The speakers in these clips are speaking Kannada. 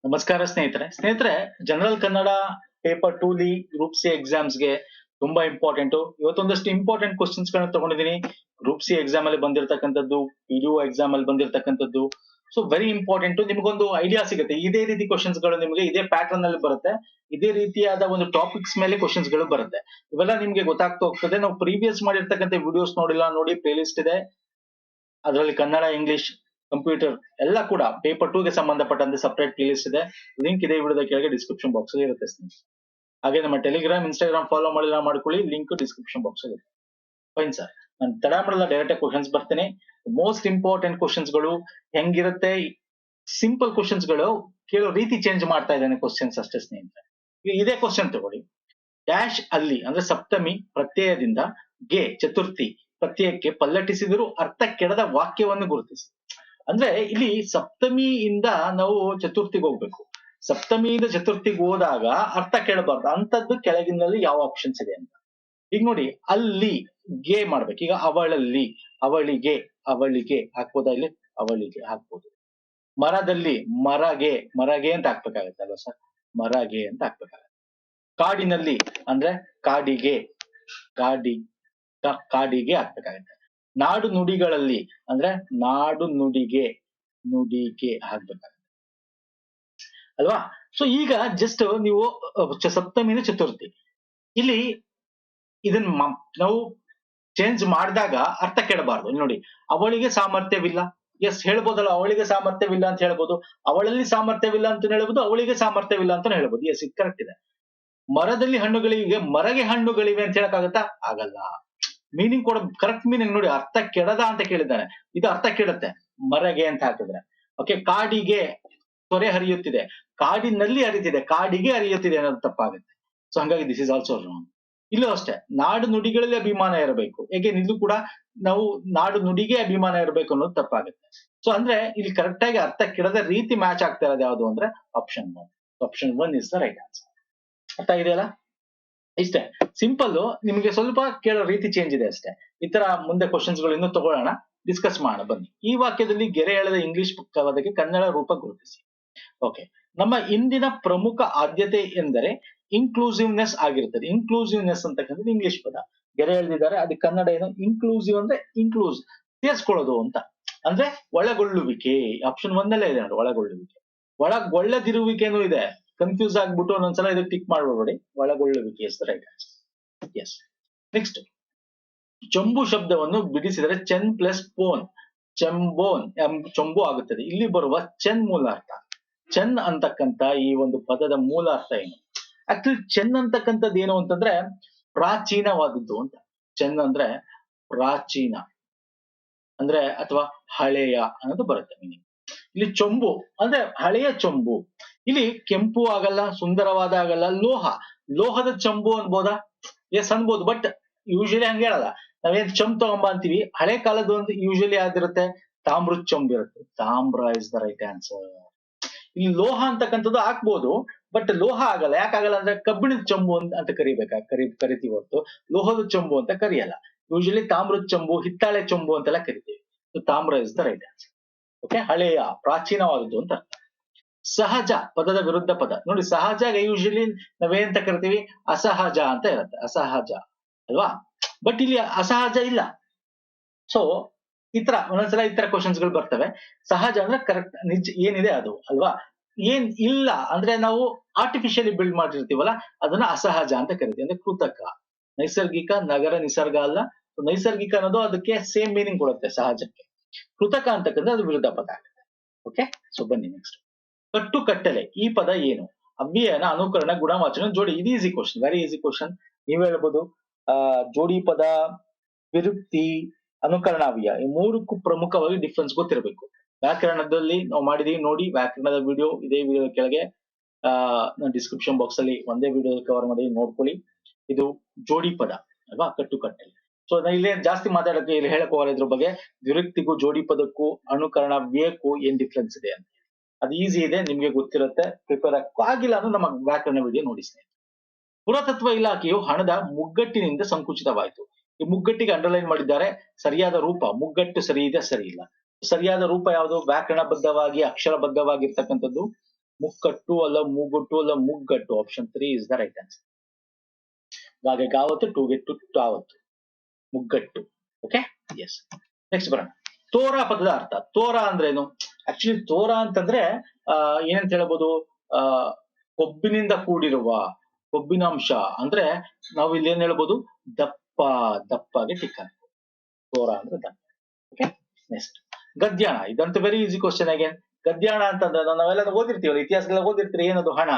ನಮಸ್ಕಾರ ಸ್ನೇಹಿತರೆ general Kannada paper 2 group C exams ಗೆ ತುಂಬಾ ಇಂಪಾರ್ಟೆಂಟ್. ಇವತ್ತೊಂದಷ್ಟು ಇಂಪಾರ್ಟೆಂಟ್ ಕ್ವಶನ್ಸ್ ಗಳನ್ನ ತಗೊಂಡಿದ್ದೀನಿ. ಗ್ರೂಪ್ ಸಿ ಎಕ್ಸಾಮ್ ಅಲ್ಲಿ ಬಂದಿರತಕ್ಕಂಥದ್ದು, ಪಿಡಿಒ ಎಕ್ಸಾಮ್ ಅಲ್ಲಿ ಬಂದಿರತಕ್ಕಂಥದ್ದು. So very important. ನಿಮ್ಗೊಂದು ಐಡಿಯಾ ಸಿಗುತ್ತೆ. ಇದೇ ರೀತಿ ಕ್ವಶನ್ಸ್ ಗಳು ನಿಮಗೆ ಇದೇ ಪ್ಯಾಟರ್ನ್ ಅಲ್ಲಿ ಬರುತ್ತೆ. ಇದೇ ರೀತಿಯಾದ ಒಂದು ಟಾಪಿಕ್ಸ್ ಮೇಲೆ ಕ್ವಶನ್ಸ್ ಗಳು ಬರುತ್ತೆ. ಇವೆಲ್ಲ ನಿಮ್ಗೆ ಗೊತ್ತಾಗ್ತಾ ಹೋಗ್ತದೆ. ನಾವು ಪ್ರೀವಿಯಸ್ ಮಾಡಿರ್ತಕ್ಕಂಥ ವಿಡಿಯೋಸ್ ನೋಡಿಲ್ಲ ನೋಡಿ, ಪ್ಲೇ ಲಿಸ್ಟ್ ಇದೆ. ಅದರಲ್ಲಿ ಕನ್ನಡ, ಇಂಗ್ಲಿಷ್, ಕಂಪ್ಯೂಟರ್ ಎಲ್ಲ ಕೂಡ ಪೇಪರ್ 2 ಗೆ ಸಂಬಂಧಪಟ್ಟಂತೆ ಸಪರೇಟ್ ಪ್ಲೇ ಲಿಸ್ಟ್ ಇದೆ. ಲಿಂಕ್ ಇದೆ ವಿಡಿಯೋದ ಕೆಳಗೆ ಡಿಸ್ಕ್ರಿಪ್ಷನ್ ಬಾಕ್ಸ್ ಅಲ್ಲಿ ಇರುತ್ತೆ ಸ್ನೇಹಿತರೆ. ಹಾಗೆ ನಮ್ಮ ಟೆಲಿಗ್ರಾಮ್, ಇನ್ಸ್ಟಾಗ್ರಾಮ್ ಫಾಲೋ ಮಾಡಿಲ್ಲ ಮಾಡ್ಕೊಳ್ಳಿ, ಲಿಂಕ್ ಡಿಸ್ಕ್ರಿಪ್ಷನ್ ಬಾಕ್ಸ್ ಅಲ್ಲಿ ಇರುತ್ತೆ. ಫೈನ್ ಸರ್, ನಾನು ತಡ ಮಾಡಲ್ಲ, ಡೈರೆಕ್ಟ್ ಆಗಿ ಕ್ವಶನ್ಸ್ ಬರ್ತೀನಿ. ಮೋಸ್ಟ್ ಇಂಪಾರ್ಟೆಂಟ್ ಕ್ವಶನ್ಸ್ ಗಳು ಹೆಂಗಿರುತ್ತೆ, ಸಿಂಪಲ್ ಕ್ವಶನ್ಸ್ ಗಳು ಕೇಳೋ ರೀತಿ ಚೇಂಜ್ ಮಾಡ್ತಾ ಇದ್ದಾನೆ ಕ್ವಶನ್ಸ್ ಅಷ್ಟೇ ಸ್ನೇಹಿತರೆ. ಈಗ ಇದೇ ಕ್ವಶನ್ ತಗೊಳ್ಳಿ. ಡ್ಯಾಶ್ ಅಲ್ಲಿ ಅಂದ್ರೆ ಸಪ್ತಮಿ ಪ್ರತ್ಯಯದಿಂದ ಗೆ ಚತುರ್ಥಿ ಪ್ರತ್ಯಯಕ್ಕೆ ಪಲ್ಲಟಿಸಿದರೂ ಅರ್ಥ ಕೆಡದ ವಾಕ್ಯವನ್ನು ಗುರುತಿಸಿ. ಅಂದ್ರೆ ಇಲ್ಲಿ ಸಪ್ತಮಿಯಿಂದ ನಾವು ಚತುರ್ಥಿಗೆ ಹೋಗ್ಬೇಕು. ಸಪ್ತಮಿಯಿಂದ ಚತುರ್ಥಿಗೆ ಹೋದಾಗ ಅರ್ಥ ಕೆಡಬಾರ್ದು ಅಂತದ್ದು ಕೆಳಗಿನಲ್ಲಿ ಯಾವ ಆಪ್ಷನ್ಸ್ ಇದೆ ಅಂತ. ಈಗ ನೋಡಿ, ಅಲ್ಲಿ ಗೆ ಮಾಡ್ಬೇಕು. ಈಗ ಅವಳಲ್ಲಿ, ಅವಳಿಗೆ, ಅವಳಿಗೆ ಹಾಕ್ಬೋದಾ? ಇಲ್ಲಿ ಅವಳಿಗೆ ಹಾಕ್ಬೋದು. ಮರದಲ್ಲಿ ಮರಗೆ, ಮರಗೆ ಅಂತ ಹಾಕ್ಬೇಕಾಗತ್ತೆ ಅಲ್ವಾ ಸರ್? ಮರಗೆ ಅಂತ ಹಾಕ್ಬೇಕಾಗತ್ತೆ. ಕಾಡಿನಲ್ಲಿ ಅಂದ್ರೆ ಕಾಡಿಗೆ, ಕಾಡಿ ಕಾಡಿಗೆ ಹಾಕ್ಬೇಕಾಗತ್ತೆ. ನಾಡು ನುಡಿಗಳಲ್ಲಿ ಅಂದ್ರೆ ನಾಡು ನುಡಿಗೆ, ನುಡಿಗೆ ಹಾಕ್ಬೇಕಾಗತ್ತೆ ಅಲ್ವಾ? ಸೊ ಈಗ ಜಸ್ಟ್ ನೀವು ಸಪ್ತಮಿನ ಚತುರ್ಥಿ ಇಲ್ಲಿ ಇದನ್ನ ನಾವು ಚೇಂಜ್ ಮಾಡಿದಾಗ ಅರ್ಥ ಕೆಡಬಾರ್ದು. ನೋಡಿ, ಅವಳಿಗೆ ಸಾಮರ್ಥ್ಯವಿಲ್ಲ, ಎಸ್ ಹೇಳ್ಬೋದಲ್ಲ, ಅವಳಿಗೆ ಸಾಮರ್ಥ್ಯವಿಲ್ಲ ಅಂತ ಹೇಳ್ಬೋದು. ಅವಳಲ್ಲಿ ಸಾಮರ್ಥ್ಯವಿಲ್ಲ ಅಂತ ಹೇಳ್ಬೋದು, ಅವಳಿಗೆ ಸಾಮರ್ಥ್ಯವಿಲ್ಲ ಅಂತ ಹೇಳ್ಬೋದು. ಎಸ್, ಇದು ಕರೆಕ್ಟ್ ಇದೆ. ಮರದಲ್ಲಿ ಹಣ್ಣುಗಳಿವೆ, ಮರಗೆ ಹಣ್ಣುಗಳಿವೆ ಅಂತ ಹೇಳಕ್ಕಾಗತ್ತಾ? ಆಗಲ್ಲ. ಮೀನಿಂಗ್ ಕೊಡ, ಕರೆಕ್ಟ್ ಮೀನಿಂಗ್ ನೋಡಿ. ಅರ್ಥ ಕೆಡದ ಅಂತ ಕೇಳಿದ್ದಾನೆ, ಇದು ಅರ್ಥ ಕೆಡುತ್ತೆ ಮರಗೆ ಅಂತ ಹಾಕಿದ್ರೆ. ಓಕೆ, ಕಾಡಿಗೆ ತೊರೆ ಹರಿಯುತ್ತಿದೆ, ಕಾಡಿನಲ್ಲಿ ಹರಿತಿದೆ, ಕಾಡಿಗೆ ಹರಿಯುತ್ತಿದೆ ಅನ್ನೋದು ತಪ್ಪಾಗುತ್ತೆ. ಸೊ ಹಂಗಾಗಿ ದಿಸ್ ಇಸ್ ಆಲ್ಸೋ ರಾಂಗ್. ಇಲ್ಲೂ ಅಷ್ಟೇ, ನಾಡು ನುಡಿಗಳಲ್ಲಿ ಅಭಿಮಾನ ಇರಬೇಕು. ಹೇಗೆ ಇಲ್ಲೂ ಕೂಡ ನಾವು ನಾಡು ನುಡಿಗೆ ಅಭಿಮಾನ ಇರಬೇಕು ಅನ್ನೋದು ತಪ್ಪಾಗುತ್ತೆ. ಸೊ ಅಂದ್ರೆ ಇಲ್ಲಿ ಕರೆಕ್ಟ್ ಆಗಿ ಅರ್ಥ ಕೆಡದ ರೀತಿ ಮ್ಯಾಚ್ ಆಗ್ತಾ ಇರೋದು ಯಾವುದು ಅಂದ್ರೆ option 1. Option 1 is the right answer. ಅರ್ಥ ಇದೆಯಲ್ಲ? ಇಷ್ಟೇ ಸಿಂಪಲ್. ನಿಮಗೆ ಸ್ವಲ್ಪ ಕೇಳೋ ರೀತಿ ಚೇಂಜ್ ಇದೆ ಅಷ್ಟೇ. ಈ ತರ ಮುಂದೆ ಕ್ವಶನ್ಸ್ ಗಳು ಇನ್ನೂ ತಗೊಳ್ಳೋಣ, ಡಿಸ್ಕಸ್ ಮಾಡೋಣ ಬನ್ನಿ. ಈ ವಾಕ್ಯದಲ್ಲಿ ಗೆರೆ ಎಳೆದ ಇಂಗ್ಲಿಷ್ ಪದಕ್ಕೆ ಕನ್ನಡ ರೂಪ ಗುರುತಿಸಿ. ಓಕೆ, ನಮ್ಮ ಇಂದಿನ ಪ್ರಮುಖ ಆದ್ಯತೆ ಎಂದರೆ ಇನ್ಕ್ಲೂಸಿವ್ನೆಸ್ ಆಗಿರುತ್ತದೆ. ಇನ್ಕ್ಲೂಸಿವ್ನೆಸ್ ಅಂತಕ್ಕಂಥದ್ದು ಇಂಗ್ಲಿಷ್ ಪದ. ಗೆರೆ ಎಳೆದಿದ್ದಾರೆ, ಅದಕ್ಕೆ ಕನ್ನಡ ಏನು? ಇನ್ಕ್ಲೂಸಿವ್ ಅಂದ್ರೆ ಇನ್ಕ್ಲೂಸ್, ಸೇರಿಸ್ಕೊಳ್ಳೋದು ಅಂತ. ಅಂದ್ರೆ ಒಳಗೊಳ್ಳುವಿಕೆ. ಆಪ್ಷನ್ 1 ಅಲ್ಲೇ ಇದೆ ನೋಡಿ, ಒಳಗೊಳ್ಳುವಿಕೆ. ಒಳಗೊಳ್ಳದಿರುವಿಕೆನೂ ಇದೆ. ಕನ್ಫ್ಯೂಸ್ ಆಗ್ಬಿಟ್ಟು ಒಂದೊಂದ್ಸಲ ಇದಕ್ಕೆ ಟಿಕ್ ಮಾಡ್ಬೇಡಿ. ಒಳಗೊಳ್ಳುವಿಕೆ is the right answer. Yes. Next, ಚೊಂಬು ಶಬ್ದವನ್ನು ಬಿಡಿಸಿದರೆ ಚೆನ್ ಪ್ಲಸ್ ಪೋನ್, ಚೆಂಬೋನ್ ಚೊಂಬು ಆಗುತ್ತದೆ. ಇಲ್ಲಿ ಬರುವ ಚೆನ್ ಮೂಲ ಅರ್ಥ. ಚೆನ್ ಅಂತಕ್ಕಂತ ಈ ಒಂದು ಪದದ ಮೂಲ ಅರ್ಥ ಏನು? ಆಕ್ಚುಲಿ ಚೆನ್ ಅಂತಕ್ಕಂಥದ್ದು ಏನು ಅಂತಂದ್ರೆ ಪ್ರಾಚೀನವಾದದ್ದು ಅಂತ. ಚೆನ್ ಅಂದ್ರೆ ಪ್ರಾಚೀನ ಅಂದ್ರೆ ಅಥವಾ ಹಳೆಯ ಅನ್ನೋದು ಬರುತ್ತೆ ಮೀನಿಂಗ್. ಇಲ್ಲಿ ಚೊಂಬು ಅಂದ್ರೆ ಹಳೆಯ ಚೊಂಬು. ಇಲ್ಲಿ ಕೆಂಪು ಆಗಲ್ಲ, ಸುಂದರವಾದ ಆಗಲ್ಲ, ಲೋಹ, ಲೋಹದ ಚೊಂಬು ಅನ್ಬೋದಾ? ಎಸ್ ಅನ್ಬೋದು. ಬಟ್ ಯೂಶಲಿ ಹಂಗೆ ಹೇಳಲ್ಲ. ನಾವೇನ್ ಚೊಂಬ್ ತಗೊಂಬ ಅಂತೀವಿ, ಹಳೆ ಕಾಲದ ಒಂದು ಯೂಶಲಿ ಯಾವ್ದಿರುತ್ತೆ? ತಾಮ್ರದ ಚೊಂಬ್ ಇರುತ್ತೆ. ತಾಮ್ರ ಇಸ್ ದ ರೈಟ್ ಆನ್ಸರ್. ಇಲ್ಲಿ ಲೋಹ ಅಂತಕ್ಕಂಥದ್ದು ಹಾಕ್ಬೋದು, ಬಟ್ ಲೋಹ ಆಗಲ್ಲ. ಯಾಕಾಗಲ್ಲ ಅಂದ್ರೆ ಕಬ್ಬಿಣದ ಚೊಂಬು ಅಂತ ಕರಿತೀವಿ ಹೊರತು ಲೋಹದ ಚೊಂಬು ಅಂತ ಕರಿಯಲ್ಲ. ಯೂಶಲಿ ತಾಮ್ರದ ಚೊಂಬು, ಹಿತ್ತಾಳೆ ಚೊಂಬು ಅಂತೆಲ್ಲ ಕರಿತೀವಿ. ತಾಮ್ರ is the right answer. Okay, ಹಳೆಯ, ಪ್ರಾಚೀನವಾದದ್ದು ಅಂತ ಅರ್ಥ. ಸಹಜ ಪದದ ವಿರುದ್ಧ ಪದ ನೋಡಿ. ಸಹಜ ಯೂಶಲಿ ನಾವೇಂತ ಕರಿತೀವಿ? ಅಸಹಜ ಅಂತ ಇರುತ್ತೆ. ಅಸಹಜ ಅಲ್ವಾ? ಬಟ್ ಇಲ್ಲಿ ಅಸಹಜ ಇಲ್ಲ. ಸೊ ಈ ತರ ಒಂದೊಂದ್ಸಲ ಈ ತರ ಕ್ವಶನ್ಸ್ ಗಳು ಬರ್ತವೆ. ಸಹಜ ಅಂದ್ರೆ ಕರೆಕ್ಟ್, ನಿಜ ಏನಿದೆ ಅದು ಅಲ್ವಾ? ಏನ್ ಇಲ್ಲ ಅಂದ್ರೆ ನಾವು ಆರ್ಟಿಫಿಷಿಯಲಿ ಬಿಲ್ಡ್ ಮಾಡಿರ್ತೀವಲ್ಲ, ಅದನ್ನ ಅಸಹಜ ಅಂತ ಕರಿತೀವಿ. ಅಂದ್ರೆ ಕೃತಕ. ನೈಸರ್ಗಿಕ, ನಗರ, ನಿಸರ್ಗ ಅಲ್ಲ. ನೈಸರ್ಗಿಕ ಅನ್ನೋದು ಅದಕ್ಕೆ ಸೇಮ್ ಮೀನಿಂಗ್ ಕೊಡುತ್ತೆ ಸಹಜಕ್ಕೆ. ಕೃತಕ ಅಂತಕ್ಕಂದ್ರೆ ಅದು ವಿರುದ್ಧ ಪದ ಆಗುತ್ತೆ. ಓಕೆ, ಸೊ ಬನ್ನಿ ನೆಕ್ಸ್ಟ್. ಕಟ್ಟು ಕಟ್ಟಲೆ ಈ ಪದ ಏನು? ಅವ್ಯಯನ, ಅನುಕರಣ, ಗುಣವಾಚನ, ಜೋಡಿ. ಇದು easy question, very easy question. ನೀವ್ ಹೇಳ್ಬೋದು ಜೋಡಿ ಪದ, ವಿರುಕ್ತಿ, ಅನುಕರಣ, ಅವ್ಯಯ, ಈ ಮೂರಕ್ಕೂ ಪ್ರಮುಖವಾಗಿ ಡಿಫ್ರೆನ್ಸ್ ಗೊತ್ತಿರಬೇಕು. ವ್ಯಾಕರಣದಲ್ಲಿ ನಾವು ಮಾಡಿದೀವಿ ನೋಡಿ, ವ್ಯಾಕರಣದ ವಿಡಿಯೋ ಇದೇ ವಿಡಿಯೋ ಕೆಳಗೆ ಡಿಸ್ಕ್ರಿಪ್ಷನ್ ಬಾಕ್ಸ್ ಅಲ್ಲಿ ಒಂದೇ ವಿಡಿಯೋ ಕವರ್ ಮಾಡಿ ನೋಡ್ಕೊಳ್ಳಿ. ಇದು ಜೋಡಿ ಪದ ಅಲ್ವಾ? ಕಟ್ಟು ಕಟ್ಟಲೆ. ಸೊ ಇಲ್ಲೇ ಜಾಸ್ತಿ ಮಾತಾಡಕ್ಕೆ ಇಲ್ಲಿ ಹೇಳಕ್ ಹೋಗಲ್ಲ ಇದ್ರ ಬಗ್ಗೆ. ವಿರುಕ್ತಿಗೂ ಜೋಡಿ ಪದಕ್ಕೂ ಅನುಕರಣ ವ್ಯಯಕ್ಕೂ ಏನ್ ಡಿಫ್ರೆನ್ಸ್ ಇದೆ ಅಂತ. ಅದು ಈಸಿ ಇದೆ, ನಿಮ್ಗೆ ಗೊತ್ತಿರುತ್ತೆ. ಪ್ರಿಪೇರ್ ಆಗಿಲ್ಲ ಅಂದ್ರೆ ನಮ್ಮ ವ್ಯಾಕರಣ ವಿಡಿಯೋ ನೋಡಿ ಸ್ನೇಹಿತರೆ. ಪುರಾತತ್ವ ಇಲಾಖೆಯು ಹಣದ ಮುಗ್ಗಟ್ಟಿನಿಂದ ಸಂಕುಚಿತವಾಯಿತು. ಈ ಮುಗ್ಗಟ್ಟಿಗೆ ಅಂಡರ್ಲೈನ್ ಮಾಡಿದ್ದಾರೆ. ಸರಿಯಾದ ರೂಪ, ಮುಗ್ಗಟ್ಟು ಸರಿ ಇದೆ, ಸರಿ ಇಲ್ಲ. ಸರಿಯಾದ ರೂಪ ಯಾವುದು? ವ್ಯಾಕರಣಬದ್ಧವಾಗಿ, ಅಕ್ಷರಬದ್ಧವಾಗಿರ್ತಕ್ಕಂಥದ್ದು ಮುಕ್ಕಟ್ಟು ಅಲ್ಲ, ಮೂಗುಟ್ಟು ಅಲ್ಲ, ಮುಗ್ಗಟ್ಟು. Option 3 is the right answer. ಗಾಗೆ ಗಾವತ್ತು, ಟೂಗೆ ಟಾವತ್ತು, ಮುಗ್ಗಟ್ಟು. Okay, yes. ನೆಕ್ಸ್ಟ್ ಬರೋಣ. ತೋರ ಪದದ ಅರ್ಥ. ತೋರ ಅಂದ್ರೇನು? ಆಕ್ಚುಲಿ ತೋರ ಅಂತಂದ್ರೆ ಏನಂತ ಹೇಳ್ಬೋದು, ಆ ಕೊಬ್ಬಿನಿಂದ ಕೂಡಿರುವ, ಕೊಬ್ಬಿನಾಂಶ ಅಂದ್ರೆ ನಾವು ಇಲ್ಲಿ ಏನ್ ಹೇಳ್ಬೋದು, ದಪ್ಪ, ದಪ್ಪಗೆ ಟಿಕ್ ಹಾಕ್ಬೋದು. ತೋರ ಅಂದ್ರೆ ದಪ್ಪ. ಓಕೆ, ನೆಕ್ಸ್ಟ್ ಗದ್ಯಾಣ. ಇದಂತೂ ವೆರಿ ಈಸಿ ಕ್ವಶನ್ ಅಗೇನ್. ಗದ್ಯಾಣ ಅಂತಂದ್ರೆ ನಾವೆಲ್ಲ ಓದಿರ್ತೀವಲ್ಲ, ಇತಿಹಾಸದಲ್ಲ ಓದಿರ್ತೀರಿ, ಏನದು ಹಣ.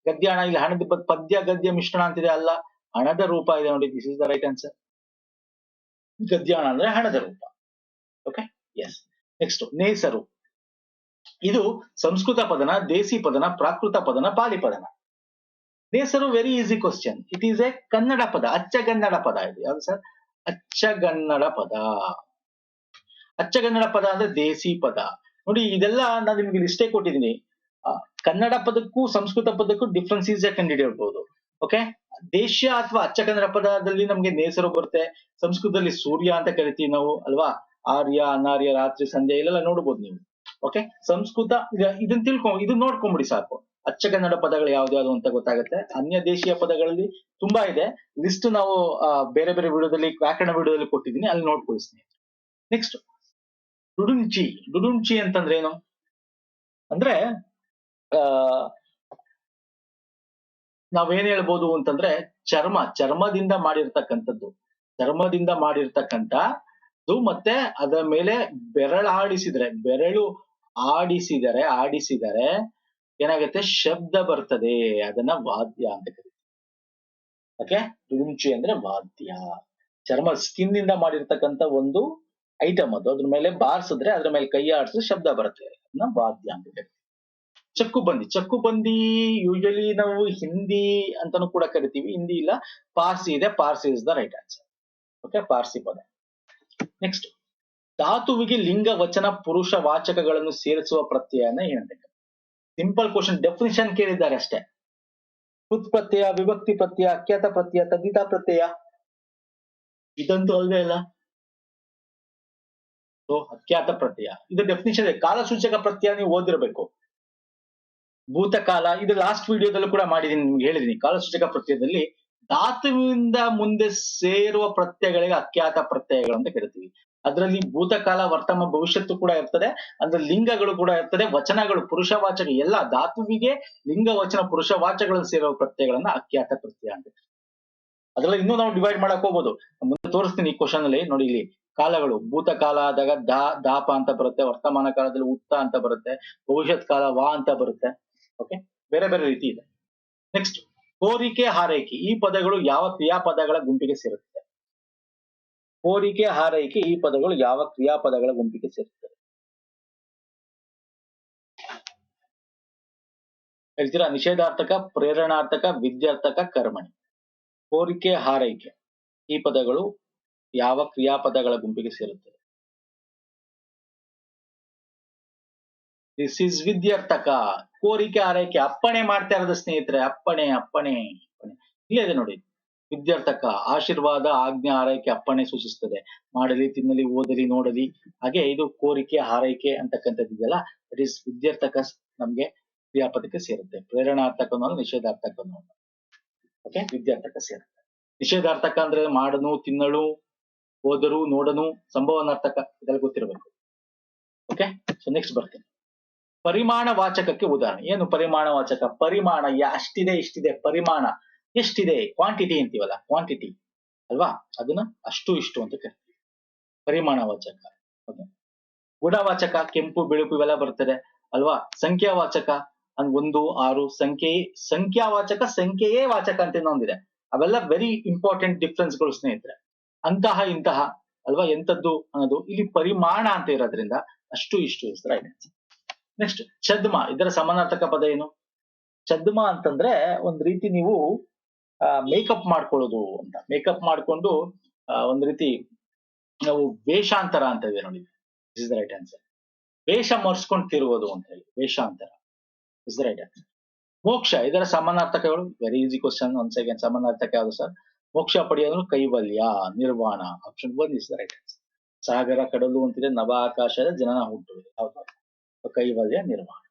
ಗದ್ಯಾಣ, ಇಲ್ಲಿ ಹಣದ ಪದ್ಯ ಗದ್ಯ ಮಿಶ್ರಣ ಅಂತಿದೆ, ಅಲ್ಲ, ಹಣದ ರೂಪ ಇದೆ ನೋಡಿ. This is the right answer. ಗದ್ಯಾಣ ಅಂದ್ರೆ ಹಣದ ರೂಪ. Okay, yes. ನೆಕ್ಸ್ಟ್ ನೇಸರು. ಇದು ಸಂಸ್ಕೃತ ಪದನ, ದೇಸಿ ಪದನ, ಪ್ರಾಕೃತ ಪದನ, ಪಾಲಿ ಪದನ? ನೇಸರು very easy question. It is a Kannada ಪದ, ಅಚ್ಚಗನ್ನಡ ಪದ. ಇದು ಯಾವ್ದು ಸರ್? ಅಚ್ಚಗನ್ನಡ ಪದ. ಅಚ್ಚಗನ್ನಡ ಪದ ಅಂದ್ರೆ ದೇಸಿ ಪದ. ನೋಡಿ, ಇದೆಲ್ಲ ನಾನು ನಿಮ್ಗೆ ಲಿಸ್ಟೇ ಕೊಟ್ಟಿದ್ದೀನಿ. ಕನ್ನಡ ಪದಕ್ಕೂ ಸಂಸ್ಕೃತ ಪದಕ್ಕೂ ಡಿಫ್ರೆನ್ಸ್ ಈಸ್ ಕಂಡುಹಿಡಿಯಬಹುದು. ಓಕೆ, ದೇಶ್ಯ ಅಥವಾ ಅಚ್ಚಗನ್ನಡ ಪದದಲ್ಲಿ ನಮ್ಗೆ ನೇಸರು ಬರುತ್ತೆ. ಸಂಸ್ಕೃತದಲ್ಲಿ ಸೂರ್ಯ ಅಂತ ಕರಿತೀವಿ ನಾವು, ಅಲ್ವಾ? ಆರ್ಯ, ಅನಾರ್ಯ, ರಾತ್ರಿ, ಸಂಧ್ಯಾ ಇಲ್ಲೆಲ್ಲ ನೋಡ್ಬೋದು ನೀವು. ಓಕೆ, ಸಂಸ್ಕೃತ ಇದನ್ನ ಇದನ್ನ ನೋಡ್ಕೊಂಬಿಡಿ ಸಾಕು. ಅಚ್ಚಗನ್ನಡ ಪದಗಳು ಯಾವ್ದು ಅಂತ ಗೊತ್ತಾಗುತ್ತೆ. ಅನ್ಯ ದೇಶೀಯ ಪದಗಳಲ್ಲಿ ತುಂಬಾ ಇದೆ. ಲಿಸ್ಟ್ ನಾವು ಬೇರೆ ಬೇರೆ ವಿಡಿಯೋದಲ್ಲಿ, ವ್ಯಾಕರಣ ವಿಡಿಯೋದಲ್ಲಿ ಕೊಟ್ಟಿದ್ದೀನಿ, ಅಲ್ಲಿ ನೋಡ್ಕೊಳಿಸ್ತೀನಿ. ನೆಕ್ಸ್ಟ್ ಡುಡುಂಚಿ. ಡುಡುಂಚಿ ಅಂತಂದ್ರೆ ಏನು ಅಂದ್ರೆ, ನಾವೇನ್ ಹೇಳ್ಬೋದು ಅಂತಂದ್ರೆ, ಚರ್ಮದಿಂದ ಮಾಡಿರ್ತಕ್ಕಂಥದ್ದು, ಚರ್ಮದಿಂದ ಮಾಡಿರ್ತಕ್ಕಂಥದ್ದು. ಮತ್ತೆ ಅದರ ಮೇಲೆ ಬೆರಳು ಆಡಿಸಿದರೆ ಏನಾಗುತ್ತೆ? ಶಬ್ದ ಬರ್ತದೆ. ಅದನ್ನ ವಾದ್ಯ ಅಂತ ಕರೀತೀವಿ. ಓಕೆ, ಡುಡುಂಚಿ ಅಂದ್ರೆ ವಾದ್ಯ. ಸ್ಕಿನ್ ಇಂದ ಮಾಡಿರ್ತಕ್ಕಂಥ ಒಂದು ಐಟಮ್ ಅದು. ಅದ್ರ ಮೇಲೆ ಬಾರಿಸಿದ್ರೆ, ಅದ್ರ ಮೇಲೆ ಕೈ ಆಡಿಸಿದ್ರೆ ಶಬ್ದ ಬರುತ್ತೆ. ಅದನ್ನ ವಾದ್ಯ ಅಂತ ಕರೀತೀವಿ. ಚಕ್ಕುಬಂದಿ ಯೂಶಲಿ ನಾವು ಹಿಂದಿ ಅಂತಾನು ಕೂಡ ಕರಿತೀವಿ. ಹಿಂದಿ ಇಲ್ಲ, ಪಾರ್ಸಿ ಇದೆ. Parsi is the right answer. Okay, Parsi ಪದ. ನೆಕ್ಸ್ಟ್, ಧಾತುವಿಗೆ ಲಿಂಗ, ವಚನ, ಪುರುಷ ವಾಚಕಗಳನ್ನು ಸೇರಿಸುವ ಪ್ರತ್ಯಯನ ಏನಂತ? ಸಿಂಪಲ್ ಕ್ವಶನ್, ಡೆಫಿನಿಷನ್ ಕೇಳಿದ್ದಾರೆ ಅಷ್ಟೇ. ಕೃತ್ ಪ್ರತ್ಯಯ, ವಿಭಕ್ತಿ ಪ್ರತ್ಯಯ, ಅಖ್ಯಾತ ಪ್ರತ್ಯಯ, ತದ್ದಿತ ಪ್ರತ್ಯಯ? ಇದಂತೂ ಅಲ್ವೇ ಅಲ್ಲ. ಅಖ್ಯಾತ ಪ್ರತ್ಯಯ ಇದು ಡೆಫಿನಿಷನ್ ಇದೆ. ಕಾಲಸೂಚಕ ಪ್ರತ್ಯಯ ನೀವು ಓದಿರಬೇಕು. ಭೂತಕಾಲ, ಇದು ಲಾಸ್ಟ್ ವಿಡಿಯೋದಲ್ಲೂ ಕೂಡ ಮಾಡಿದೀನಿ, ನಿಮ್ಗೆ ಹೇಳಿದೀನಿ. ಕಾಲಸೂಚಕ ಪ್ರತ್ಯಯದಲ್ಲಿ ಧಾತುವಿಂದ ಮುಂದೆ ಸೇರುವ ಪ್ರತ್ಯಯಗಳಿಗೆ ಅಖ್ಯಾತ ಪ್ರತ್ಯಯಗಳು ಅಂತ ಕರಿತೀವಿ. ಅದರಲ್ಲಿ ಭೂತಕಾಲ, ವರ್ತಮಾನ, ಭವಿಷ್ಯತ್ತು ಕೂಡ ಇರ್ತದೆ. ಅಂದ್ರೆ ಲಿಂಗಗಳು ಕೂಡ ಇರ್ತದೆ, ವಚನಗಳು, ಪುರುಷವಾಚಕ ಎಲ್ಲ. ಧಾತುವಿಗೆ ಲಿಂಗ, ವಚನ, ಪುರುಷವಾಚಕಗಳನ್ನು ಸೇರುವ ಪ್ರತ್ಯಯಗಳನ್ನ ಅಖ್ಯಾತ ಪ್ರತ್ಯಯ ಅಂತ. ಅದ್ರಲ್ಲಿ ಇನ್ನೂ ನಾವು ಡಿವೈಡ್ ಮಾಡಕ್ ಹೋಗ್ಬೋದು, ಮುಂದೆ ತೋರಿಸ್ತೀನಿ ಈ ಕ್ವಶನ್ ಅಲ್ಲಿ. ನೋಡಿ, ಇಲ್ಲಿ ಕಾಲಗಳು, ಭೂತಕಾಲ ಆದಾಗ ದಾಪ ಅಂತ ಬರುತ್ತೆ, ವರ್ತಮಾನ ಕಾಲದಲ್ಲಿ ಉತ್ತ ಅಂತ ಬರುತ್ತೆ, ಭವಿಷ್ಯತ್ ಕಾಲ ವಾ ಅಂತ ಬರುತ್ತೆ. ಓಕೆ, ಬೇರೆ ಬೇರೆ ರೀತಿ ಇದೆ. ನೆಕ್ಸ್ಟ್, ಕೋರಿಕೆ, ಹಾರೈಕೆ. ಈ ಪದಗಳು ಯಾವ ಕ್ರಿಯಾಪದಗಳ ಗುಂಪಿಗೆ ಸೇರುತ್ತದೆ? ಕೋರಿಕೆ, ಹಾರೈಕೆ ಈ ಪದಗಳು ಯಾವ ಕ್ರಿಯಾಪದಗಳ ಗುಂಪಿಗೆ ಸೇರುತ್ತದೆ? ಹೇಳ್ತೀರಾ? ನಿಷೇಧಾರ್ಥಕ, ಪ್ರೇರಣಾರ್ಥಕ, ವಿದ್ಯಾರ್ಥಕ, ಕರ್ಮಣಿ. ಕೋರಿಕೆ, ಹಾರೈಕೆ ಈ ಪದಗಳು ಯಾವ ಕ್ರಿಯಾಪದಗಳ ಗುಂಪಿಗೆ ಸೇರುತ್ತದೆ? ದಿಸ್ ಇಸ್ ವಿದ್ಯಾರ್ಥಕ. ಕೋರಿಕೆ, ಹಾರೈಕೆ ಅಪ್ಪಣೆ ಮಾಡ್ತಾ ಇರೋದು ಸ್ನೇಹಿತರೆ. ಅಪ್ಪಣೆ ಇಲ್ಲೇ ಇದೆ ನೋಡಿ. ವಿದ್ಯಾರ್ಥಕ ಆಶೀರ್ವಾದ, ಆಜ್ಞೆ, ಹಾರೈಕೆ, ಅಪ್ಪಣೆ ಸೂಚಿಸ್ತದೆ. ಮಾಡಲಿ, ತಿನ್ನಲಿ, ಓದಲಿ, ನೋಡಲಿ. ಹಾಗೆ ಇದು ಕೋರಿಕೆ, ಹಾರೈಕೆ ಅಂತಕ್ಕಂಥದ್ದು ಇದೆಯಲ್ಲ, ಇಟ್ ಇಸ್ ವಿದ್ಯಾರ್ಥಕ ನಮ್ಗೆ ಕ್ರಿಯಾಪದಕ್ಕೆ ಸೇರುತ್ತೆ. ಪ್ರೇರಣಾರ್ಥಕ ನಿಷೇಧಾರ್ಥಕ. ಓಕೆ, ವಿದ್ಯಾರ್ಥಕ ಸೇರುತ್ತೆ. ನಿಷೇಧಾರ್ಥಕ ಅಂದ್ರೆ ಮಾಡನು, ತಿನ್ನಳು, ಓದರು, ನೋಡನು. ಸಂಭವನಾರ್ಥಕ ಇದೆಲ್ಲ ಗೊತ್ತಿರಬೇಕು. ಓಕೆ, ಸೊ ನೆಕ್ಸ್ಟ್ ಬರ್ತೀನಿ. ಪರಿಮಾಣ ವಾಚಕಕ್ಕೆ ಉದಾಹರಣೆ ಏನು? ಪರಿಮಾಣ ವಾಚಕ, ಪರಿಮಾಣ ಅಷ್ಟಿದೆ, ಇಷ್ಟಿದೆ. ಪರಿಮಾಣ ಎಷ್ಟಿದೆ, ಕ್ವಾಂಟಿಟಿ ಅಂತೀವಲ್ಲ, ಕ್ವಾಂಟಿಟಿ ಅಲ್ವಾ? ಅದನ್ನ ಅಷ್ಟು ಇಷ್ಟು ಅಂತ ಕರಿತೀವಿ, ಪರಿಮಾಣ ವಾಚಕ. ಓಕೆ, ಗುಣವಾಚಕ ಕೆಂಪು, ಬಿಳುಪು ಇವೆಲ್ಲ ಬರ್ತದೆ ಅಲ್ವಾ? ಸಂಖ್ಯಾವಾಚಕ 1, 6 ಸಂಖ್ಯಾವಾಚಕ, ಸಂಖ್ಯೆಯೇ ವಾಚಕ ಅಂತ ಇನ್ನೊಂದಿದೆ. ಅವೆಲ್ಲ ವೆರಿ ಇಂಪಾರ್ಟೆಂಟ್ ಡಿಫ್ರೆನ್ಸ್ ಗಳು ಸ್ನೇಹಿತರೆ. ಅಂತಹ ಇಂತಹ ಅಲ್ವಾ, ಎಂತದ್ದು ಅನ್ನೋದು ಇಲ್ಲಿ ಪರಿಮಾಣ ಅಂತ ಇರೋದ್ರಿಂದ ಅಷ್ಟು ಇಷ್ಟು ಇಸ್ರ ಇದೆ. ನೆಕ್ಸ್ಟ್, ಛದ್ಮ. ಇದರ ಸಮಾನಾರ್ಥಕ ಪದ ಏನು? ಛದ್ಮ ಅಂತಂದ್ರೆ ಒಂದ್ ರೀತಿ ನೀವು ಮೇಕಪ್ ಮಾಡ್ಕೊಳ್ಳೋದು ಅಂತ. ಮೇಕಪ್ ಮಾಡ್ಕೊಂಡು ಒಂದ್ ರೀತಿ ನಾವು ವೇಷಾಂತರ ಅಂತ ಇದೆ ನೋಡಿ. Is the right answer. ವೇಷ ಮರ್ಸ್ಕೊಂಡು ತಿರುಗೋದು ಅಂತ ಹೇಳಿ ವೇಷಾಂತರ. Is the right answer. ಮೋಕ್ಷ. ಇದರ ಸಮಾನಾರ್ಥಕಗಳು ವೆರಿ ಈಸಿ ಕ್ವಶನ್. ಒಂದ್ ಸೆಕೆಂಡ್, ಸಮಾನಾರ್ಥಕ ಯಾವುದು ಸರ್? ಮೋಕ್ಷ ಪಡೆಯೋದು ಕೈವಲ್ಯ, ನಿರ್ವಾಣ. Option 1 is the right answer. ಸಾಗರ, ಕಡಲು ಅಂತಿದೆ, ನವ ಆಕಾಶದ ಜನನ ಹುಟ್ಟುವುದು. ಹೌದು, ಕೈವಲ್ಯ, ನಿರ್ವಾಣ.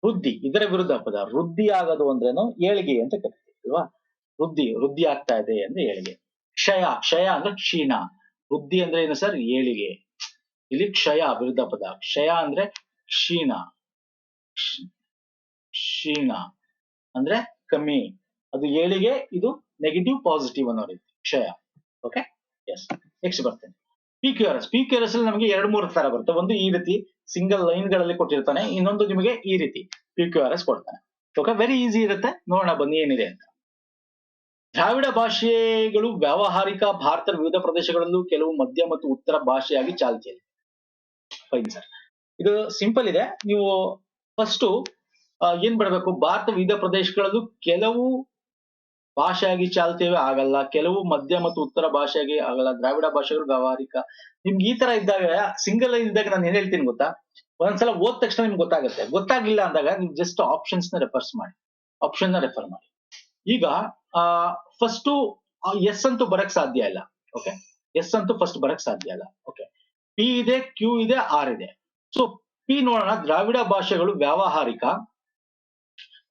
ವೃದ್ಧಿ ಇದರ ವಿರುದ್ಧ ಪದ. ವೃದ್ಧಿ ಆಗೋದು ಅಂದ್ರೇನು ಏಳಿಗೆ ಅಂತ ಕರಿತೀವಿ ಅಲ್ವಾ. ವೃದ್ಧಿ ಆಗ್ತಾ ಇದೆ ಅಂದ್ರೆ ಏಳಿಗೆ. ಕ್ಷಯ ಅಂದ್ರೆ ಕ್ಷೀಣ. ವೃದ್ಧಿ ಅಂದ್ರೆ ಏನು ಸರ್? ಏಳಿಗೆ. ಇಲ್ಲಿ ಕ್ಷಯ ವಿರುದ್ಧ ಪದ. ಕ್ಷಯ ಅಂದ್ರೆ ಕ್ಷೀಣ. ಕ್ಷೀಣ ಅಂದ್ರೆ ಕಮ್ಮಿ. ಅದು ಏಳಿಗೆ, ಇದು ನೆಗೆಟಿವ್ ಪಾಸಿಟಿವ್ ಅನ್ನೋ ರೀತಿ ಕ್ಷಯ. Okay, yes. ನೆಕ್ಸ್ಟ್ ಬರ್ತೇನೆ PQRS. PQRS ಅಲ್ಲಿ ನಮಗೆ 2-3 ತರ ಬರುತ್ತೆ. ಒಂದು ಈ ರೀತಿ ಸಿಂಗಲ್ ಲೈನ್ ಗಳಲ್ಲಿ ಕೊಟ್ಟಿರ್ತಾನೆ, ಇನ್ನೊಂದು ನಿಮಗೆ ಈ ರೀತಿ PQRS ಕೊಡ್ತಾನೆ. ಓಕೆ, ವೆರಿ ಈಸಿ ಇರುತ್ತೆ. ನೋಡೋಣ ಬನ್ನಿ ಏನಿದೆ ಅಂತ. ದ್ರಾವಿಡ ಭಾಷೆಗಳು ವ್ಯಾವಹಾರಿಕ ಭಾರತದ ವಿವಿಧ ಪ್ರದೇಶಗಳಲ್ಲೂ ಕೆಲವು ಮಧ್ಯ ಮತ್ತು ಉತ್ತರ ಭಾಷೆಯಾಗಿ ಚಾಲ್ತಿಯಲ್ಲಿ. ಫೈನ್ ಸರ್, ಇದು ಸಿಂಪಲ್ ಇದೆ. ನೀವು ಫಸ್ಟ್ ಏನ್ ಬರಬೇಕು? ಭಾರತ ವಿವಿಧ ಪ್ರದೇಶಗಳಲ್ಲೂ ಕೆಲವು ಭಾಷೆಯಾಗಿ ಚಾಲ್ತಿವೆ ಆಗಲ್ಲ, ಕೆಲವು ಮಧ್ಯ ಮತ್ತು ಉತ್ತರ ಭಾಷೆಯಾಗಿ ಆಗಲ್ಲ, ದ್ರಾವಿಡ ಭಾಷೆಗಳು ವ್ಯಾವಹಾರಿಕ. ನಿಮ್ಗೆ ಈ ತರ ಇದ್ದಾಗ, ಸಿಂಗಲ್ ಲೈನ್ ಇದ್ದಾಗ ನಾನು ಏನ್ ಹೇಳ್ತೀನಿ ಗೊತ್ತಾ? ಒಂದ್ಸಲ ಓದ್ ತಕ್ಷಣ ನಿಮ್ಗೆ ಗೊತ್ತಾಗುತ್ತೆ. ಗೊತ್ತಾಗ್ಲಿಲ್ಲ ಅಂದಾಗ ನೀವು ಜಸ್ಟ್ ಆಪ್ಷನ್ಸ್ ನ ರೆಫರ್ ಮಾಡಿ. ಈಗ ಫಸ್ಟ್ ಎಸ್ ಅಂತೂ ಬರಕ್ ಸಾಧ್ಯ ಇಲ್ಲ. ಓಕೆ, ಎಸ್ ಅಂತೂ ಫಸ್ಟ್ ಬರಕ್ ಸಾಧ್ಯ ಇಲ್ಲ. ಓಕೆ, ಪಿ ಇದೆ, ಕ್ಯೂ ಇದೆ, ಆರ್ ಇದೆ. ಸೊ ಪಿ ನೋಡೋಣ. ದ್ರಾವಿಡ ಭಾಷೆಗಳು ವ್ಯಾವಹಾರಿಕ.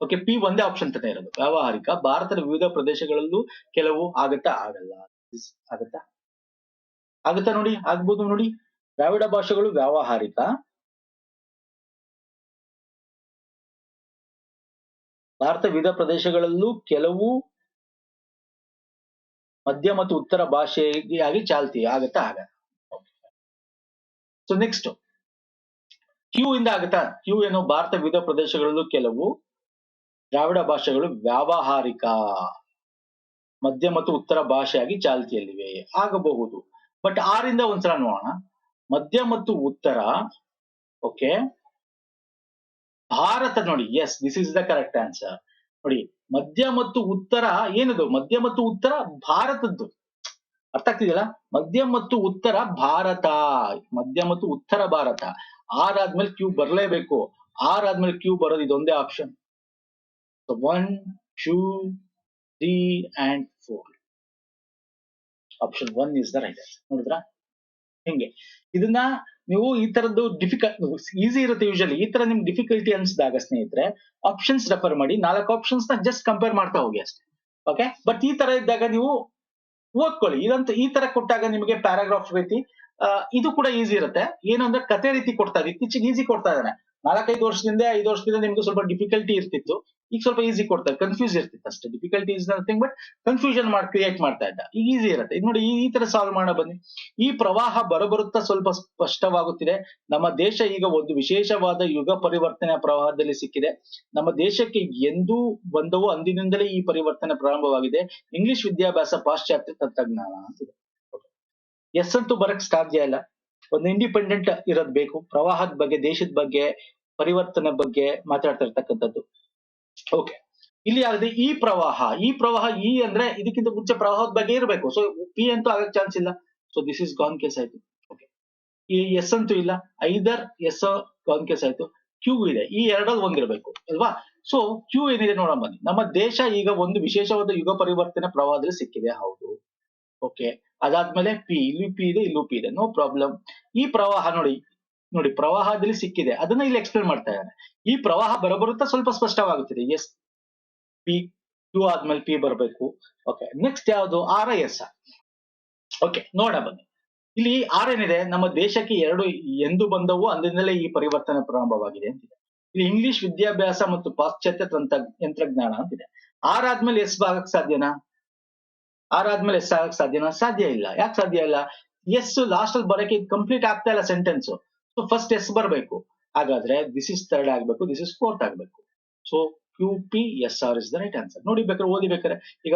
ಓಕೆ, ಪಿ ಒಂದೇ ಆಪ್ಷನ್ ತಾನೇ ಇರೋದು. ವ್ಯಾವಹಾರಿಕ ಭಾರತದ ವಿವಿಧ ಪ್ರದೇಶಗಳಲ್ಲೂ ಕೆಲವು ಆಗತ್ತಾ ಆಗಲ್ಲ? ಆಗತ್ತಾ ನೋಡಿ, ಆಗ್ಬೋದು ನೋಡಿ. ದ್ರಾವಿಡ ಭಾಷೆಗಳು ವ್ಯಾವಹಾರಿಕ ಭಾರತ ವಿವಿಧ ಪ್ರದೇಶಗಳಲ್ಲೂ ಕೆಲವು ಮಧ್ಯ ಮತ್ತು ಉತ್ತರ ಭಾಷೆಯಾಗಿ ಚಾಲ್ತಿ ಆಗತ್ತಾ ಆಗಲ್ಲ? ಸೊ ನೆಕ್ಸ್ಟ್ ಕ್ಯೂ ಇಂದ ಆಗತ್ತಾ? ಕ್ಯೂ ಏನು? ಭಾರತ ವಿವಿಧ ಪ್ರದೇಶಗಳಲ್ಲೂ ಕೆಲವು ದ್ರಾವಿಡ ಭಾಷೆಗಳು ವ್ಯಾವಹಾರಿಕ ಮಧ್ಯ ಮತ್ತು ಉತ್ತರ ಭಾಷೆಯಾಗಿ ಚಾಲ್ತಿಯಲ್ಲಿವೆ. ಆಗಬಹುದು. ಬಟ್ ಆರಿಂದ ಒಂದ್ಸಲ ನೋಡೋಣ. ಮಧ್ಯ ಮತ್ತು ಉತ್ತರ. ಓಕೆ, ಭಾರತ ನೋಡಿ. Yes, this is the correct answer. ನೋಡಿ, ಮಧ್ಯ ಮತ್ತು ಉತ್ತರ ಏನದು? ಮಧ್ಯ ಮತ್ತು ಉತ್ತರ ಭಾರತದ್ದು. ಅರ್ಥ ಆಗ್ತಿದೆಯಲ್ಲ? ಮಧ್ಯ ಮತ್ತು ಉತ್ತರ ಭಾರತ. ಮಧ್ಯ ಮತ್ತು ಉತ್ತರ ಭಾರತ. ಆರ್ ಆದ್ಮೇಲೆ ಕ್ಯೂ ಬರ್ಲೇಬೇಕು. ಆರ್ ಆದ್ಮೇಲೆ ಕ್ಯೂ ಬರೋದು ಇದೊಂದೇ option. 1, 2, 3 and 4. Option 1 is the right answer. ನೋಡಿದ್ರಾ ಹಿಂಗೆ? ಇದನ್ನ ನೀವು ಈ ತರದ್ದು ಈಸಿ ಇರುತ್ತೆ ಯೂಶಲಿ. ಈ ತರ ನಿಮ್ಗೆ ಡಿಫಿಕಲ್ಟಿ ಅನ್ಸಿದಾಗ ಸ್ನೇಹಿತರೆ, ಆಪ್ಷನ್ಸ್ ರೆಫರ್ ಮಾಡಿ. 4 ಆಪ್ಷನ್ಸ್ ನ ಜಸ್ಟ್ ಕಂಪೇರ್ ಮಾಡ್ತಾ ಹೋಗಿ ಅಷ್ಟೇ. ಓಕೆ, ಬಟ್ ಈ ತರ ಇದ್ದಾಗ ನೀವು ಓದ್ಕೊಳ್ಳಿ. ಇದಂತೂ ಈ ತರ ಕೊಟ್ಟಾಗ ನಿಮಗೆ ಪ್ಯಾರಾಗ್ರಾಫ್ ರೀತಿ ಇದು ಕೂಡ ಈಸಿ ಇರುತ್ತೆ. ಏನು ಅಂದ್ರೆ ಕತೆ ರೀತಿ ಕೊಡ್ತಾ ಇದ್ದಾರೆ. ಇತ್ತೀಚೆಗೆ ಈಸಿ ಕೊಡ್ತಾ ಇದ್ದಾನೆ. 4-5 ವರ್ಷದಿಂದ 5 ವರ್ಷದಿಂದ ನಿಮ್ಗೆ ಸ್ವಲ್ಪ ಡಿಫಿಕಲ್ಟಿ ಇರ್ತಿತ್ತು. ಈಗ ಸ್ವಲ್ಪ ಈಸಿ ಕೊಡ್ತಾರೆ. ಕನ್ಫ್ಯೂಸ್ ಇರ್ತಿತ್ತು ಅಷ್ಟೇ. Difficulty is nothing but confusion create ಮಾಡ್ತಾ ಇದ್ದ. ಈಗ ಈಸಿ ಇರುತ್ತೆ. ಇದು ನೋಡಿ, ಈ ತರ ಸಾಲ್ವ್ ಮಾಡೋಣ ಬನ್ನಿ. ಈ ಪ್ರವಾಹ ಬರಬರುತ್ತಾ ಸ್ವಲ್ಪ ಸ್ಪಷ್ಟವಾಗುತ್ತಿದೆ. ನಮ್ಮ ದೇಶ ಈಗ ಒಂದು ವಿಶೇಷವಾದ ಯುಗ ಪರಿವರ್ತನೆಯ ಪ್ರವಾಹದಲ್ಲಿ ಸಿಕ್ಕಿದೆ. ನಮ್ಮ ದೇಶಕ್ಕೆ ಎಂದೂ ಬಂದವು ಅಂದಿನಿಂದಲೇ ಈ ಪರಿವರ್ತನೆ ಪ್ರಾರಂಭವಾಗಿದೆ. ಇಂಗ್ಲಿಷ್ ವಿದ್ಯಾಭ್ಯಾಸ, ಪಾಶ್ಚಾತ್ಯ ತಂತ್ರಜ್ಞಾನ ಅಂತಿದೆ. ಎಸ್ ಅಂತೂ ಬರಕ್ ಸಾಧ್ಯ ಇಲ್ಲ. ಒಂದು ಇಂಡಿಪೆಂಡೆಂಟ್ ಇರೋದ್ ಬೇಕು. ಪ್ರವಾಹದ ಬಗ್ಗೆ, ದೇಶದ ಬಗ್ಗೆ, ಪರಿವರ್ತನೆ ಬಗ್ಗೆ ಮಾತಾಡ್ತಾ ಇರ್ತಕ್ಕಂಥದ್ದು. ಓಕೆ, ಇಲ್ಲಿ ಆಗಿದೆ ಈ ಪ್ರವಾಹ. ಈ ಅಂದ್ರೆ ಇದಕ್ಕಿಂತ ಮುಂಚೆ ಪ್ರವಾಹದ ಬಗ್ಗೆ ಇರಬೇಕು. ಸೊ ಪಿ ಅಂತೂ ಆಗಕ್ ಚಾನ್ಸ್ ಇಲ್ಲ. So this is gone case ಆಯ್ತು. ಓಕೆ, ಈ ಎಸ್ ಅಂತೂ ಇಲ್ಲ. ಐದರ್ ಎಸ್ ಗಾನ್ ಕೇಸ್ ಆಯ್ತು. ಕ್ಯೂ ಇದೆ. ಈ ಎರಡಲ್ಲಿ ಒಂದಿರಬೇಕು ಅಲ್ವಾ? ಸೊ ಕ್ಯೂ ಏನಿದೆ ನೋಡೋಣ ಬನ್ನಿ. ನಮ್ಮ ದೇಶ ಈಗ ಒಂದು ವಿಶೇಷವಾದ ಯುಗ ಪರಿವರ್ತನೆ ಪ್ರವಾಹದಲ್ಲಿ ಸಿಕ್ಕಿದೆ. ಹೌದು. ಓಕೆ, ಅದಾದ್ಮೇಲೆ ಪಿ. ಇಲ್ಲಿ ಪಿ ಇದೆ, ಇಲ್ಲೂ ಪಿ ಇದೆ. No problem. ಈ ಪ್ರವಾಹ ನೋಡಿ ಪ್ರವಾಹದಲ್ಲಿ ಸಿಕ್ಕಿದೆ. ಅದನ್ನ ಇಲ್ಲಿ ಎಕ್ಸ್ಪ್ಲೇನ್ ಮಾಡ್ತಾ ಇದ್ದಾರೆ. ಈ ಪ್ರವಾಹ ಬರಬರುತ್ತಾ ಸ್ವಲ್ಪ ಸ್ಪಷ್ಟವಾಗುತ್ತಿದೆ. S, P. ಕ್ಯೂ ಆದ್ಮೇಲೆ ಪಿ ಬರಬೇಕು. ಓಕೆ, ನೆಕ್ಸ್ಟ್ ಯಾವುದು? R S. ಓಕೆ, ನೋಡ ಬನ್ನಿ. ಇಲ್ಲಿ ಆರ್ ಏನಿದೆ? ನಮ್ಮ ದೇಶಕ್ಕೆ ಎಂದು ಬಂದವು ಅಂದಿನಿಂದಲೇ ಈ ಪರಿವರ್ತನೆ ಪ್ರಾರಂಭವಾಗಿದೆ ಅಂತಿದೆ. ಇಲ್ಲಿ ಇಂಗ್ಲಿಷ್ ವಿದ್ಯಾಭ್ಯಾಸ ಮತ್ತು ಪಾಶ್ಚಾತ್ಯ ತಂತ್ರಜ್ಞಾನ ಅಂತಿದೆ. ಆರ್ ಆದ್ಮೇಲೆ ಎಸ್ ಆಗಕ್ ಸಾಧ್ಯನಾ? ಆರ್ ಆದ್ಮೇಲೆ ಎಸ್ ಆಗಕ್ ಸಾಧ್ಯನಾ? ಸಾಧ್ಯ ಇಲ್ಲ. ಯಾಕೆ ಸಾಧ್ಯ ಇಲ್ಲ? ಎಸ್ ಲಾಸ್ಟ್ ಅಲ್ಲಿ ಬರಕ್ಕೆ ಕಂಪ್ಲೀಟ್ ಆಗ್ತಾ ಇಲ್ಲ ಸೆಂಟೆನ್ಸ್. ಸೊ ಫಸ್ಟ್ ಎಸ್ ಬರಬೇಕು. ಹಾಗಾದ್ರೆ ದಿಸ್ ಇಸ್ ಥರ್ಡ್ ಆಗ್ಬೇಕು, ದಿಸ್ ಇಸ್ ಫೋರ್ತ್ ಆಗ್ಬೇಕು. So Q P S R is the right answer. ನೋಡಿ ಓದಿಬೇಕಾರೆ ಈಗ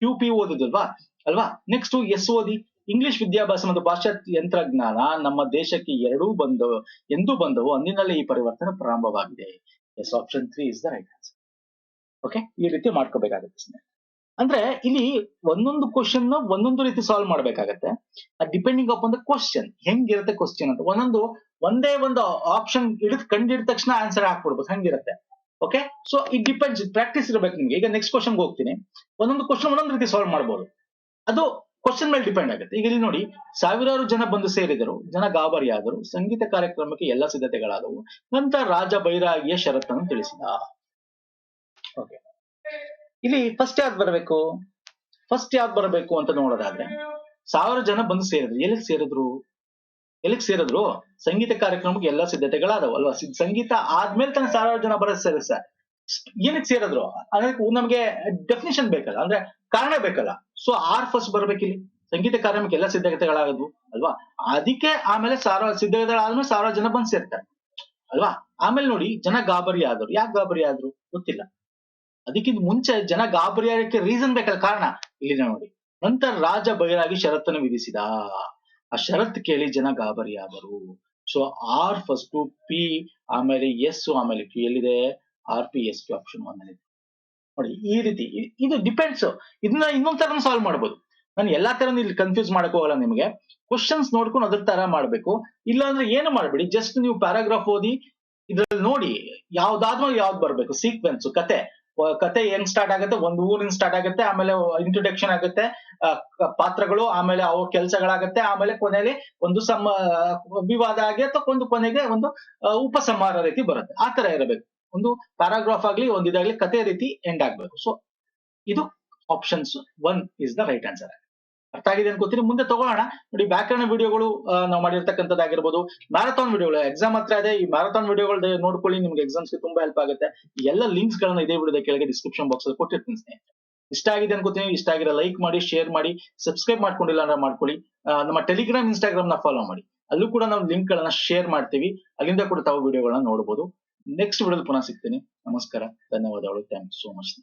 ಕ್ಯೂ ಪಿ ಓದಿದಲ್ವಾ ಅಲ್ವಾ? ನೆಕ್ಸ್ಟ್ ಎಸ್ ಓದಿ. ಇಂಗ್ಲಿಷ್ ವಿದ್ಯಾಭ್ಯಾಸ ಮತ್ತು ಪಾಶ್ಚಾತ್ಯ ತಂತ್ರಜ್ಞಾನ ನಮ್ಮ ದೇಶಕ್ಕೆ ಎಂದೂ ಬಂದವು ಅಂದಿನಲ್ಲೇ ಈ ಪರಿವರ್ತನೆ ಪ್ರಾರಂಭವಾಗಿದೆ. Yes, option 3 is the right answer. Okay, ಈ ರೀತಿ ಮಾಡ್ಕೋಬೇಕಾಗುತ್ತೆ. ಅಂದ್ರೆ ಇಲ್ಲಿ ಒಂದೊಂದು ಕ್ವಶನ್ ಒಂದೊಂದು ರೀತಿ ಸಾಲ್ವ್ ಮಾಡ್ಬೇಕಾಗತ್ತೆ. Depending upon the question. ಹೆಂಗಿರುತ್ತೆ ಕ್ವಶನ್ ಅಂತ ಒಂದೇ ಒಂದು ಆಪ್ಷನ್ ಕಂಡಿಡಿದ ತಕ್ಷಣ ಆನ್ಸರ್ ಹಾಕ್ಬಿಡ್ಬೋದು, ಹಂಗಿರುತ್ತೆ. Okay, so it depends. Practice ಇರಬೇಕು ನಿಮ್ಗೆ. ಈಗ ನೆಕ್ಸ್ಟ್ ಕ್ವಶನ್ಗೆ ಹೋಗ್ತೀನಿ. ಒಂದೊಂದು ಕ್ವಶನ್ ಒಂದೊಂದು ರೀತಿ ಸಾಲ್ವ್ ಮಾಡ್ಬೋದು. ಅದು ಕ್ವಶನ್ ಮೇಲೆ ಡಿಪೆಂಡ್ ಆಗುತ್ತೆ. ಈಗ ಇಲ್ಲಿ ನೋಡಿ, ಸಾವಿರಾರು ಜನ ಬಂದು ಸೇರಿದರು, ಜನ ಗಾಬರಿಯಾದರು, ಸಂಗೀತ ಕಾರ್ಯಕ್ರಮಕ್ಕೆ ಎಲ್ಲ ಸಿದ್ಧತೆಗಳಾದವು, ನಂತರ ರಾಜ ಬೈರಾಗಿಯ ಷರತ್ತನ್ನು ತಿಳಿಸಿದ. ಓಕೆ, ಇಲ್ಲಿ ಫಸ್ಟ್ ಯಾವ್ದು ಬರಬೇಕು ಅಂತ ನೋಡೋದಾದ್ರೆ, 1000 ಜನ ಬಂದು ಸೇರಿದ್ರು. ಎಲ್ಲಿಗೆ ಸೇರಿದ್ರು? ಸಂಗೀತ ಕಾರ್ಯಕ್ರಮಕ್ಕೆ ಎಲ್ಲ ಸಿದ್ಧತೆಗಳಾದವು ಅಲ್ವಾ? ಸಂಗೀತ ಆದ್ಮೇಲೆ ತಾನೇ 1000 ಜನ ಬರೋದು ಸರ್. ಏನಕ್ಕೆ ಸೇರಿದ್ರು ಅದಕ್ಕೆ ನಮ್ಗೆ ಡೆಫಿನೇಷನ್ ಬೇಕಲ್ಲ, ಅಂದ್ರೆ ಕಾರಣ ಬೇಕಲ್ಲ. ಸೊ ಫಸ್ಟ್ ಬರ್ಬೇಕಿಲ್ಲಿ, ಸಂಗೀತ ಕಾರ್ಯಕ್ರಮಕ್ಕೆ ಎಲ್ಲ ಸಿದ್ಧತೆಗಳಾಗದ್ವು ಅಲ್ವಾ? ಅದಕ್ಕೆ ಆಮೇಲೆ ಸಿದ್ಧತೆಗಳಾದ್ಮೇಲೆ 1000 ಜನ ಬಂದು ಸೇರ್ತಾರೆ ಅಲ್ವಾ? ಆಮೇಲೆ ನೋಡಿ, ಜನ ಗಾಬರಿ ಆದ್ರು. ಯಾಕೆ ಗಾಬರಿ ಆದ್ರು ಗೊತ್ತಿಲ್ಲ. ಅದಕ್ಕಿಂತ ಮುಂಚೆ ಜನ ಗಾಬರಿ ಆಗಕ್ಕೆ ರೀಸನ್ ಬೇಕಲ್ಲ, ಕಾರಣ. ಇಲ್ಲಿ ನೋಡಿ, ನಂತರ ರಾಜ ಬೈರಾಗಿ ಷರತ್ತನ್ನು ವಿಧಿಸಿದ. ಆ ಷರತ್ತು ಕೇಳಿ ಜನ ಗಾಬರಿ ಆದರು. ಸೊ ಫಸ್ಟ್, ಪಿ ಆಮೇಲೆ ಎಸ್ ಆಮೇಲೆ ಪಿ. ಎಲ್ಲಿದೆ? RPS ಆಪ್ಷನ್ 1 ಅಲ್ಲಿ ನೋಡಿ. ಈ ರೀತಿ ಇದು ಡಿಪೆಂಡ್ಸ್. ಇದನ್ನ ಇನ್ನೊಂದ್ ತರ ಸಾಲ್ವ್ ಮಾಡ್ಬೋದು. ನಾನು ಎಲ್ಲಾ ತರ ಇಲ್ಲಿ ಕನ್ಫ್ಯೂಸ್ ಮಾಡಕ್ ಹೋಗಲ್ಲ ನಿಮ್ಗೆ. ಕ್ವಶನ್ಸ್ ನೋಡ್ಕೊಂಡು ಅದ್ರ ತರ ಮಾಡ್ಬೇಕು. ಇಲ್ಲ ಅಂದ್ರೆ ಏನು ಮಾಡ್ಬೇಡಿ, ಜಸ್ಟ್ ನೀವು ಪ್ಯಾರಾಗ್ರಾಫ್ ಓದಿ ಇದ್ರಲ್ಲಿ ನೋಡಿ ಯಾವ್ದಾದ್ಮೇಲೆ ಯಾವ್ದು ಬರ್ಬೇಕು. ಸೀಕ್ವೆನ್ಸ್, ಕತೆ ಹೆಂಗ್ ಸ್ಟಾರ್ಟ್ ಆಗುತ್ತೆ, ಒಂದು ಊರಿನ ಸ್ಟಾರ್ಟ್ ಆಗುತ್ತೆ, ಆಮೇಲೆ ಇಂಟ್ರೊಡಕ್ಷನ್ ಆಗುತ್ತೆ, ಪಾತ್ರಗಳು, ಆಮೇಲೆ ಅವು ಕೆಲಸಗಳಾಗತ್ತೆ, ಆಮೇಲೆ ಕೊನೆಯಲ್ಲಿ ಒಂದು ವಿವಾದ ಆಗಿ ಅಥವಾ ಒಂದು ಕೊನೆಗೆ ಒಂದು ಉಪಸಂಹಾರ ರೀತಿ ಬರುತ್ತೆ. ಆ ತರ ಇರಬೇಕು. ಒಂದು ಪ್ಯಾರಾಗ್ರಾಫ್ ಆಗ್ಲಿ, ಒಂದು ಇದಾಗ್ಲಿ, ಕತೆ ರೀತಿ ಎಂಡ್ ಆಗ್ಬೇಕು. ಸೊ ಇದು options 1 is the right answer. ಅರ್ಥ ಆಗಿದೆ ಅನ್ಕೋತೀನಿ. ಮುಂದೆ ತಗೊಳ್ಳೋಣ. ನೋಡಿ, ವ್ಯಾಕರಣ ವಿಡಿಯೋಗಳು ನಾವು ಮಾಡಿರ್ತಕ್ಕಂಥದ್ದಾಗಿರ್ಬೋದು, ಮ್ಯಾರಥಾನ್ ವಿಡಿಯೋಗಳು, ಎಕ್ಸಾಮ್ ಹತ್ರ ಇದೆ. ಈ ಮ್ಯಾರಥಾನ್ ವಿಡಿಯೋಗಳು ನೋಡ್ಕೊಳ್ಳಿ, ನಿಮ್ಗೆ ಎಕ್ಸಾಮ್ಸ್ಗೆ ತುಂಬಾ ಹೆಲ್ಪ್ ಆಗುತ್ತೆ. ಎಲ್ಲ ಲಿಂಕ್ಸ್ ಗಳನ್ನ ಇದೇ ವಿಡಿಯೋದ ಕೆಳಗೆ ಡಿಸ್ಕ್ರಿಪ್ಷನ್ ಬಾಕ್ಸ್ ಅಲ್ಲಿ ಕೊಟ್ಟಿರ್ತೀನಿ ಸ್ನೇಹಿತರೆ. ಇಷ್ಟ ಆಗಿದೆ ಅನ್ಕೋತೀನಿ. ಇಷ್ಟ ಆಗಿರೋ ಲೈಕ್ ಮಾಡಿ, ಶೇರ್ ಮಾಡಿ, ಸಬ್ಸ್ಕ್ರೈಬ್ ಮಾಡ್ಕೊಂಡಿಲ್ಲ ಅಂದ್ರೆ ಮಾಡ್ಕೊಳ್ಳಿ. ನಮ್ಮ ಟೆಲಿಗ್ರಾಮ್, ಇನ್ಸ್ಟಾಗ್ರಾಮ್ ನ ಫಾಲೋ ಮಾಡಿ. ಅಲ್ಲೂ ಕೂಡ ನಾವು ಲಿಂಕ್ ಗಳನ್ನ ಶೇರ್ ಮಾಡ್ತೀವಿ. ಅಲ್ಲಿಂದ ಕೂಡ ತಾವು ವಿಡಿಯೋಗಳನ್ನ ನೋಡಬಹುದು. ನೆಕ್ಸ್ಟ್ ವಿಡಿಯೋದಲ್ಲಿ ಪುನಃ ಸಿಗ್ತೀನಿ. ನಮಸ್ಕಾರ, ಧನ್ಯವಾದಗಳು. Thank you so much.